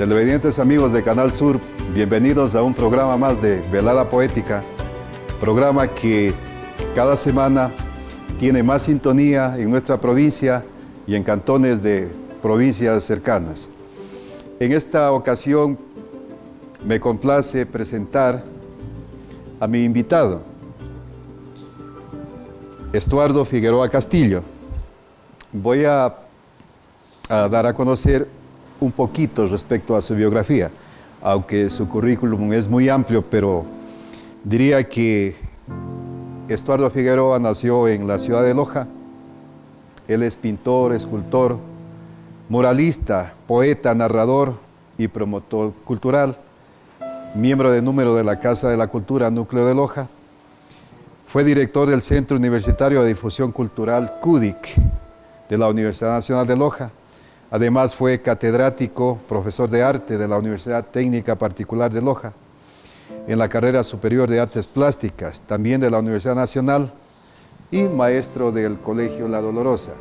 Televidentes amigos de Canal Sur, bienvenidos a un programa más de Velada Poética, programa que cada semana tiene más sintonía en nuestra provincia y en cantones de provincias cercanas. En esta ocasión me complace presentar a mi invitado, Estuardo Figueroa Castillo. Voy a dar a conocer un poquito respecto a su biografía, aunque su currículum es muy amplio, pero diría que Estuardo Figueroa nació en la ciudad de Loja. Él es pintor, escultor, muralista, poeta, narrador y promotor cultural, miembro de número de la Casa de la Cultura Núcleo de Loja. Fue director del Centro Universitario de Difusión Cultural CUDIC de la Universidad Nacional de Loja. Además fue catedrático, profesor de arte de la Universidad Técnica Particular de Loja, en la carrera superior de Artes Plásticas, también de la Universidad Nacional, y maestro del Colegio La Dolorosa.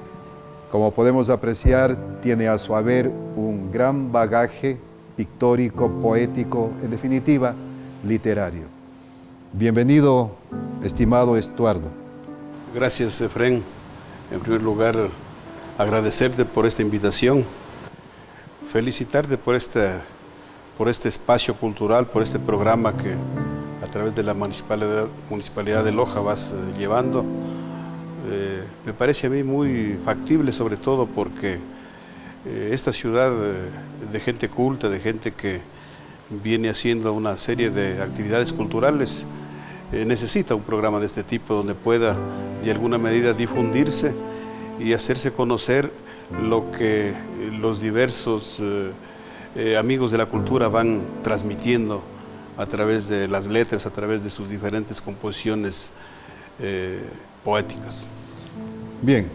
Como podemos apreciar, tiene a su haber un gran bagaje pictórico, poético, en definitiva, literario. Bienvenido, estimado Estuardo. Gracias, Efrén. En primer lugar, agradecerte por esta invitación, felicitarte por este espacio cultural, por este programa que a través de la Municipalidad de Loja vas llevando. Me parece a mí muy factible, sobre todo porque esta ciudad de gente culta, de gente que viene haciendo una serie de actividades culturales, necesita un programa de este tipo donde pueda de alguna medida difundirse y hacerse conocer lo que los diversos amigos de la cultura van transmitiendo a través de las letras, a través de sus diferentes composiciones poéticas. Bien,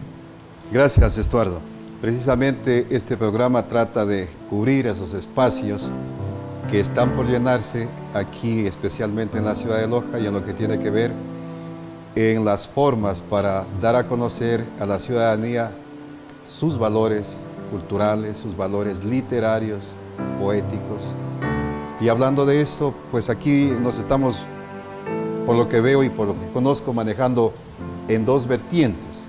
gracias Estuardo. Precisamente este programa trata de cubrir esos espacios que están por llenarse aquí, especialmente en la ciudad de Loja, y en lo que tiene que ver en las formas para dar a conocer a la ciudadanía sus valores culturales, sus valores literarios, poéticos. Y hablando de eso, pues aquí nos estamos, por lo que veo y por lo que conozco, manejando en dos vertientes.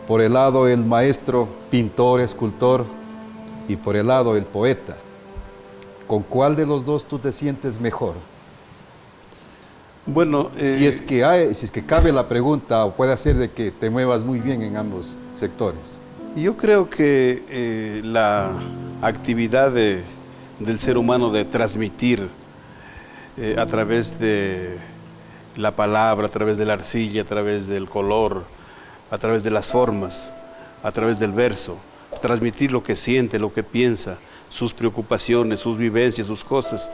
Por el lado el maestro, pintor, escultor, y por el lado el poeta. ¿Con cuál de los dos tú te sientes mejor? Bueno, si es que cabe la pregunta, o puede ser de que te muevas muy bien en ambos sectores. Yo creo que la actividad del ser humano de transmitir a través de la palabra, a través de la arcilla, a través del color, a través de las formas, a través del verso, transmitir lo que siente, lo que piensa, sus preocupaciones, sus vivencias, sus cosas,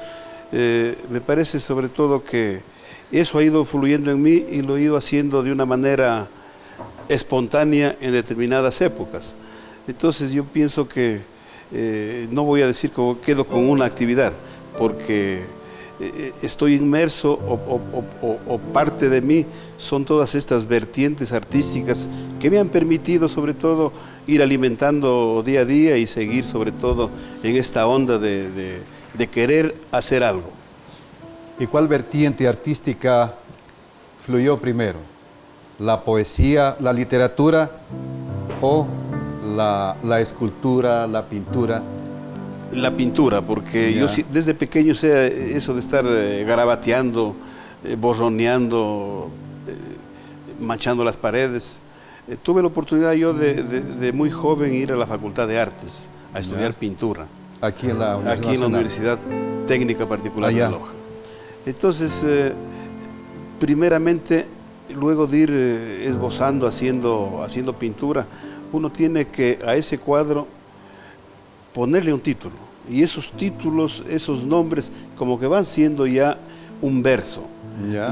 me parece sobre todo que eso ha ido fluyendo en mí y lo he ido haciendo de una manera espontánea en determinadas épocas. Entonces yo pienso que no voy a decir que quedo con una actividad, porque estoy inmerso o parte de mí son todas estas vertientes artísticas que me han permitido sobre todo ir alimentando día a día y seguir sobre todo en esta onda de querer hacer algo. ¿Y cuál vertiente artística fluyó primero? ¿La poesía, la literatura o la escultura, la pintura? La pintura, porque yo desde pequeño sé eso de estar garabateando, borroneando, manchando las paredes. Tuve la oportunidad yo de muy joven ir a la Facultad de Artes a estudiar pintura. Aquí en la Universidad Técnica Particular de Loja. Entonces, primeramente, luego de ir esbozando, haciendo pintura, uno tiene que a ese cuadro ponerle un título. Y esos títulos, esos nombres, como que van siendo ya un verso.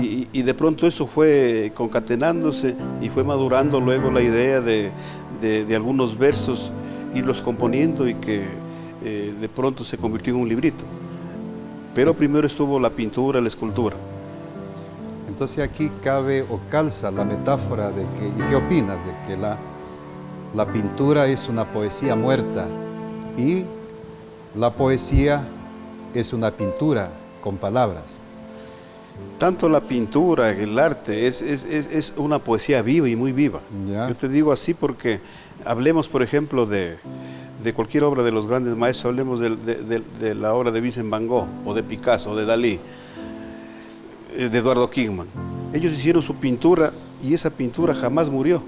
Y de pronto eso fue concatenándose y fue madurando luego la idea de algunos versos, irlos componiendo y que de pronto se convirtió en un librito. Pero primero estuvo la pintura, la escultura. Entonces aquí cabe o calza la metáfora de que, ¿y qué opinas? De que la pintura es una poesía muerta y la poesía es una pintura con palabras. Tanto la pintura, el arte, es una poesía viva y muy viva. Ya. Yo te digo así porque hablemos, por ejemplo, de cualquier obra de los grandes maestros, hablemos de la obra de Vincent Van Gogh, o de Picasso, o de Dalí, de Eduardo Kingman. Ellos hicieron su pintura y esa pintura jamás murió.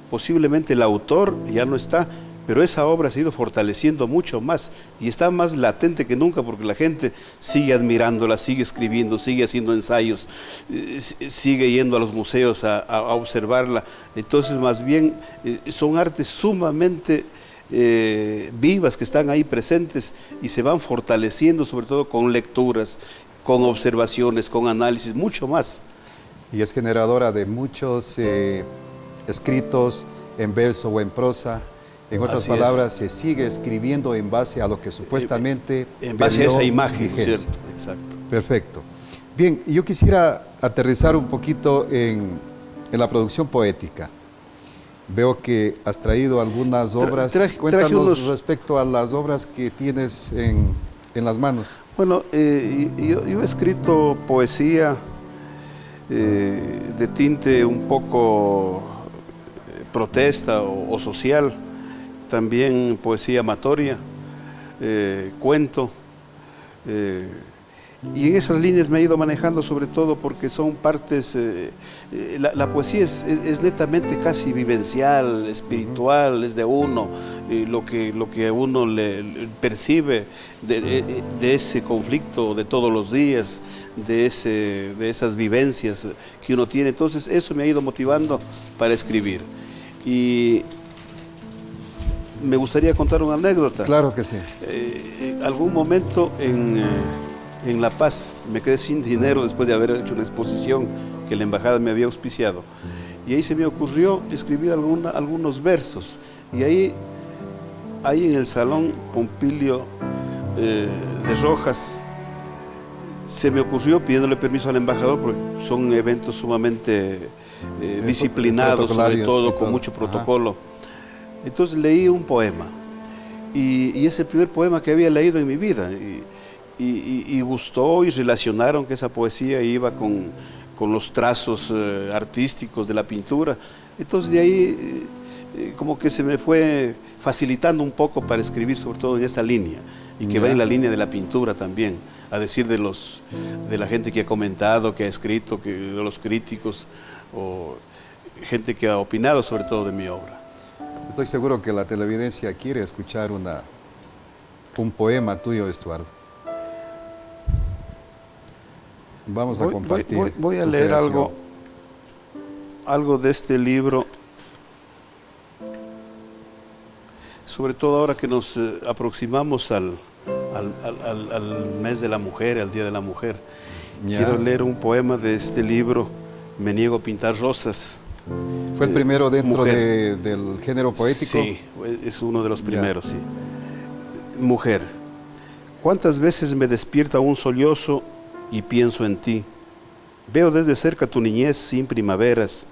Posiblemente el autor ya no está, pero esa obra se ha ido fortaleciendo mucho más y está más latente que nunca porque la gente sigue admirándola, sigue escribiendo, sigue haciendo ensayos, sigue yendo a los museos a observarla. Entonces, más bien, son artes sumamente vivas que están ahí presentes y se van fortaleciendo, sobre todo con lecturas, con observaciones, con análisis, mucho más. Y es generadora de muchos escritos en verso o en prosa. En otras Así palabras, se sigue escribiendo en base a lo que supuestamente en base a esa imagen, vigencia. ¿cierto? Exacto. Perfecto. Bien, yo quisiera aterrizar un poquito en la producción poética. Veo que has traído algunas obras. Cuéntanos respecto a las obras que tienes en las manos. Bueno, yo he escrito poesía de tinte un poco protesta o social, también poesía amatoria, cuento, y en esas líneas me he ido manejando sobre todo porque son partes, la poesía es netamente casi vivencial, espiritual, es de uno, lo que uno le percibe de ese conflicto de todos los días, de esas vivencias que uno tiene. Entonces eso me ha ido motivando para escribir. Y me gustaría contar una anécdota. Claro que sí. Algún momento en La Paz me quedé sin dinero después de haber hecho una exposición que la embajada me había auspiciado. Y ahí se me ocurrió escribir algunos versos. Y ahí en el Salón Pompilio de Rojas se me ocurrió pidiéndole permiso al embajador porque son eventos sumamente disciplinados, sobre todo con mucho protocolo. Ajá. Entonces leí un poema y es el primer poema que había leído en mi vida y gustó y relacionaron que esa poesía iba con los trazos artísticos de la pintura. Entonces de ahí como que se me fue facilitando un poco para escribir sobre todo en esa línea y que va en la línea de la pintura también, a decir de la gente que ha comentado, que ha escrito, de los críticos o gente que ha opinado sobre todo de mi obra. Estoy seguro que la televidencia quiere escuchar un poema tuyo, Estuardo. Vamos a compartir. Voy a leer algo de este libro, sobre todo ahora que nos aproximamos al mes de la mujer, al Día de la Mujer. Ya. Quiero leer un poema de este libro, Me niego a pintar rosas. ¿Fue el primero dentro del género poético? Sí, es uno de los primeros, sí. Mujer, ¿cuántas veces me despierta un sollozo y pienso en ti? Veo desde cerca tu niñez sin primaveras,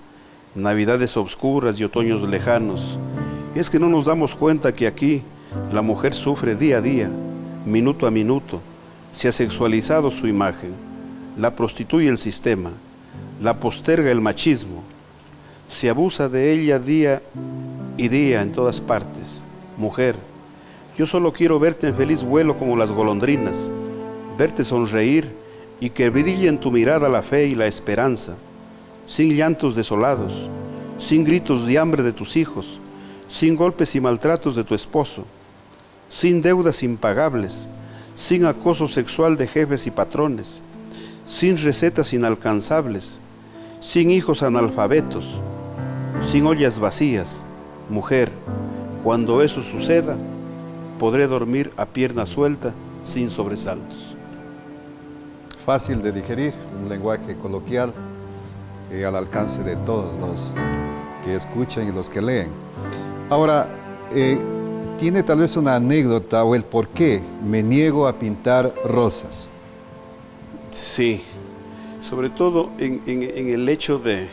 navidades obscuras y otoños lejanos. Y es que no nos damos cuenta que aquí la mujer sufre día a día, minuto a minuto. Se ha sexualizado su imagen, la prostituye el sistema, la posterga el machismo. Se abusa de ella día y día en todas partes. Mujer, yo solo quiero verte en feliz vuelo como las golondrinas, verte sonreír y que brille en tu mirada la fe y la esperanza, sin llantos desolados, sin gritos de hambre de tus hijos, sin golpes y maltratos de tu esposo, sin deudas impagables, sin acoso sexual de jefes y patrones, sin recetas inalcanzables, sin hijos analfabetos, sin ollas vacías. Mujer, cuando eso suceda, podré dormir a pierna suelta sin sobresaltos. Fácil de digerir, un lenguaje coloquial al alcance de todos los que escuchan y los que leen. Ahora, ¿tiene tal vez una anécdota o el por qué me niego a pintar rosas? Sí, sobre todo en el hecho de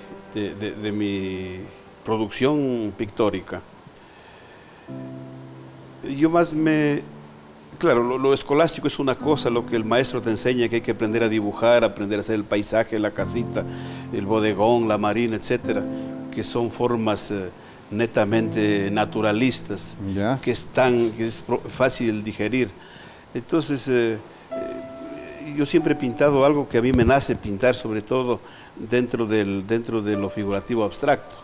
mi producción pictórica. Yo más me claro, lo escolástico es una cosa, lo que el maestro te enseña, que hay que aprender a dibujar, aprender a hacer el paisaje, la casita, el bodegón, la marina, etcétera, que son formas netamente naturalistas, Ya. que es fácil de digerir. Entonces, yo siempre he pintado algo que a mí me nace pintar, sobre todo dentro de lo figurativo abstracto.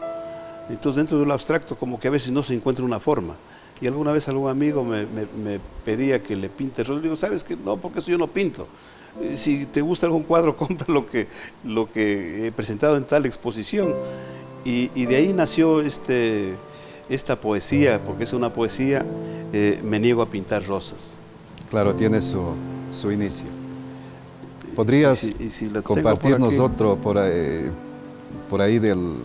Entonces, dentro de lo abstracto, como que a veces no se encuentra una forma. Y alguna vez algún amigo me pedía que le pinte rostros. Digo, ¿sabes qué? No, porque eso yo no pinto. Si te gusta algún cuadro, compra lo que he presentado en tal exposición. Y de ahí nació esta poesía, porque es una poesía, Me niego a pintar rosas. Claro, tiene su inicio. ¿Podrías si la tengo compartirnos por aquí. otro por ahí del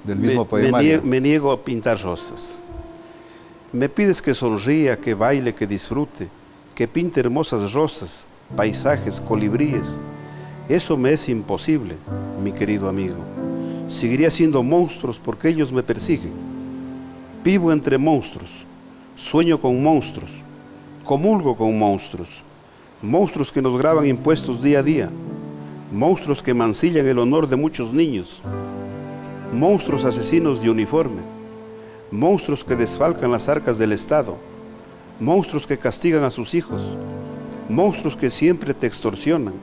mismo poemario? Me niego a pintar rosas. Me pides que sonría, que baile, que disfrute, que pinte hermosas rosas, paisajes, colibríes. Eso me es imposible, mi querido amigo. Seguiría siendo monstruos porque ellos me persiguen. Vivo entre monstruos, sueño con monstruos, comulgo con monstruos, monstruos que nos graban impuestos día a día, monstruos que mancillan el honor de muchos niños, monstruos asesinos de uniforme, monstruos que desfalcan las arcas del Estado, monstruos que castigan a sus hijos, monstruos que siempre te extorsionan,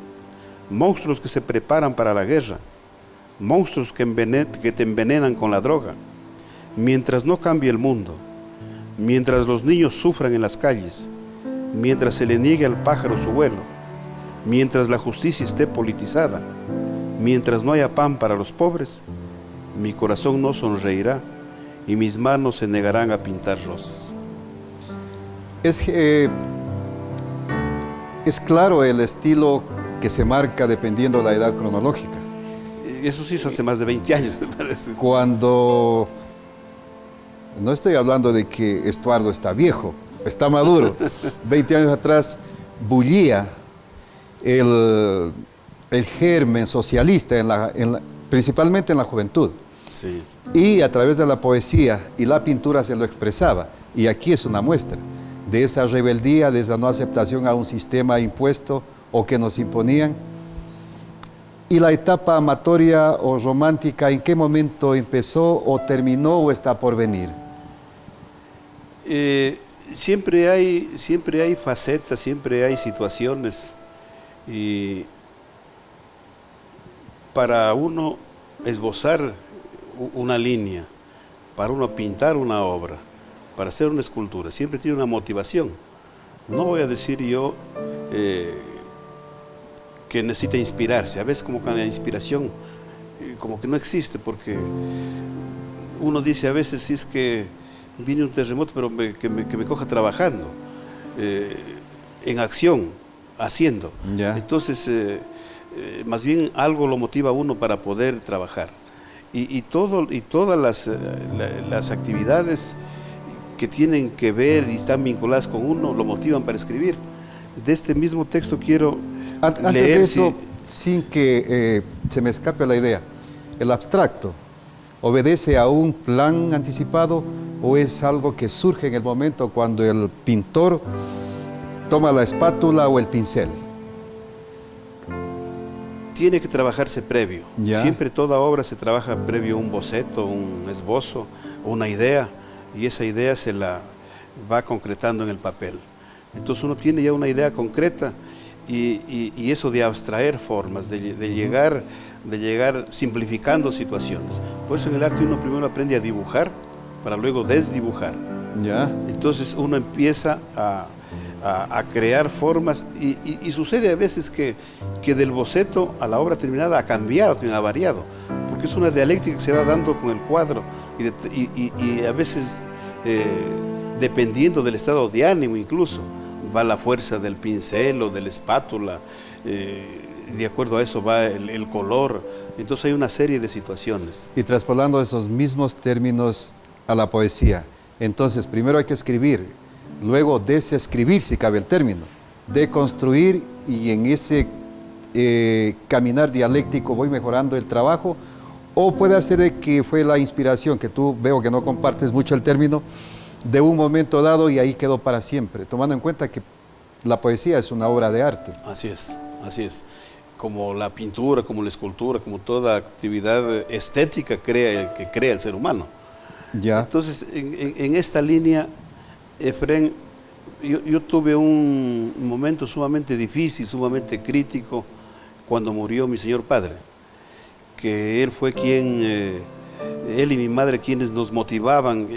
monstruos que se preparan para la guerra, monstruos que te envenenan con la droga. Mientras no cambie el mundo, mientras los niños sufran en las calles, mientras se le niegue al pájaro su vuelo, mientras la justicia esté politizada, mientras no haya pan para los pobres, mi corazón no sonreirá y mis manos se negarán a pintar rosas. Es claro el estilo que se marca dependiendo de la edad cronológica. Eso sí hizo hace más de 20 años, me parece. Cuando, no estoy hablando de que Estuardo está viejo, está maduro. 20 años atrás bullía el germen socialista, principalmente en la juventud. Sí. Y a través de la poesía y la pintura se lo expresaba. Y aquí es una muestra de esa rebeldía, de esa no aceptación a un sistema impuesto o que nos imponían. ¿Y la etapa amatoria o romántica en qué momento empezó o terminó o está por venir? Siempre hay facetas, siempre hay situaciones. Y para uno esbozar una línea, para uno pintar una obra, para hacer una escultura, siempre tiene una motivación. No voy a decir yo que necesita inspirarse. A veces como que la inspiración como que no existe, porque uno dice a veces, si es que viene un terremoto, pero que me coja trabajando, en acción, haciendo. Ya. Entonces, más bien algo lo motiva a uno para poder trabajar. Y todas las actividades que tienen que ver y están vinculadas con uno lo motivan para escribir. De este mismo texto quiero Antes leer... de eso, sin que se me escape la idea, ¿el abstracto obedece a un plan anticipado o es algo que surge en el momento cuando el pintor toma la espátula o el pincel? Tiene que trabajarse previo. Ya. Siempre toda obra se trabaja previo a un boceto, un esbozo, una idea, y esa idea se la va concretando en el papel. Entonces uno tiene ya una idea concreta y eso de abstraer formas, de llegar simplificando situaciones. Por eso en el arte uno primero aprende a dibujar para luego desdibujar. ¿Ya? Entonces uno empieza a crear formas y sucede a veces que del boceto a la obra terminada ha cambiado, ha variado, porque es una dialéctica que se va dando con el cuadro y a veces dependiendo del estado de ánimo incluso, va la fuerza del pincel o de la espátula, de acuerdo a eso va el color. Entonces hay una serie de situaciones. Y traspolando esos mismos términos a la poesía, entonces primero hay que escribir, luego desescribir, si cabe el término, deconstruir, y en ese caminar dialéctico voy mejorando el trabajo, o puede ser de que fue la inspiración, que tú veo que no compartes mucho el término, de un momento dado y ahí quedó para siempre, tomando en cuenta que la poesía es una obra de arte. Así es, así es. Como la pintura, como la escultura, como toda actividad estética que crea el ser humano. Ya. Entonces, en esta línea, Efrén, yo tuve un momento sumamente difícil, sumamente crítico, cuando murió mi señor padre, que él fue quien, él y mi madre quienes nos motivaban.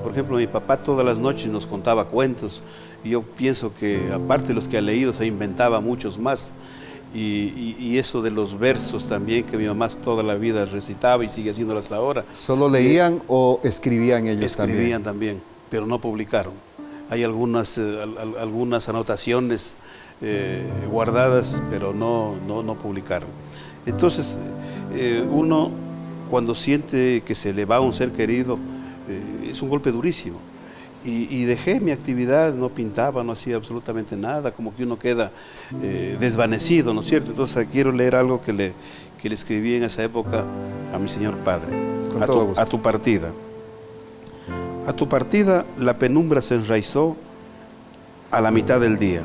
Por ejemplo, mi papá todas las noches nos contaba cuentos, y yo pienso que aparte de los que ha leído, se inventaba muchos más. Y eso de los versos también, que mi mamá toda la vida recitaba y sigue haciéndolo hasta ahora. ¿Solo leían o escribían ellos Escribían también, pero no publicaron. Hay algunas anotaciones guardadas, pero no publicaron. Entonces, uno cuando siente que se le va a un ser querido, es un golpe durísimo. Y dejé mi actividad, no pintaba, no hacía absolutamente nada, como que uno queda desvanecido, ¿no es cierto? Entonces quiero leer algo que le escribí en esa época a mi señor padre. A tu partida. A tu partida la penumbra se enraizó a la mitad del día.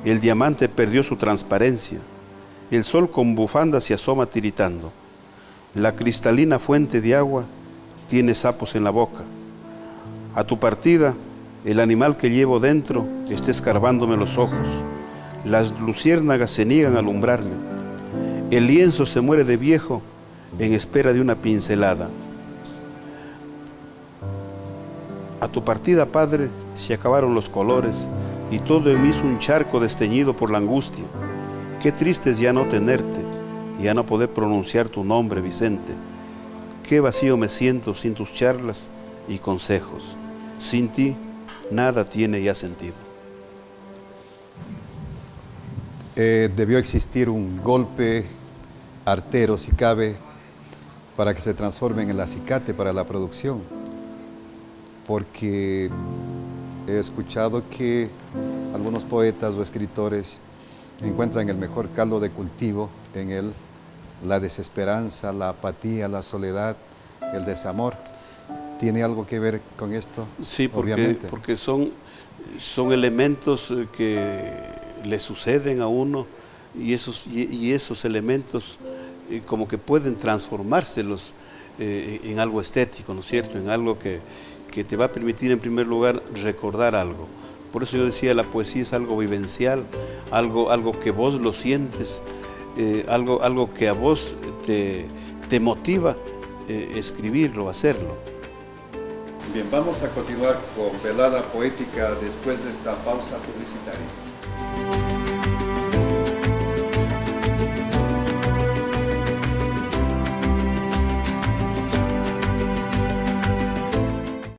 El diamante perdió su transparencia. El sol con bufanda se asoma tiritando. La cristalina fuente de agua tiene sapos en la boca. A tu partida, el animal que llevo dentro está escarbándome los ojos. Las luciérnagas se niegan a alumbrarme. El lienzo se muere de viejo en espera de una pincelada. A tu partida, padre, se acabaron los colores y todo en mí es un charco desteñido por la angustia. Qué triste es ya no tenerte y ya no poder pronunciar tu nombre, Vicente. Qué vacío me siento sin tus charlas y consejos. Sin ti, nada tiene ya sentido. Debió existir un golpe artero, si cabe, para que se transforme en el acicate para la producción. Porque he escuchado que algunos poetas o escritores encuentran el mejor caldo de cultivo en la desesperanza, la apatía, la soledad, el desamor. ¿Tiene algo que ver con esto? Sí, porque son elementos que le suceden a uno, y esos elementos como que pueden transformárselos en algo estético, ¿no es cierto? En algo que te va a permitir en primer lugar recordar algo. Por eso yo decía, la poesía es algo vivencial, algo que vos lo sientes, algo que a vos te motiva escribirlo, hacerlo. Bien, vamos a continuar con Velada Poética después de esta pausa publicitaria.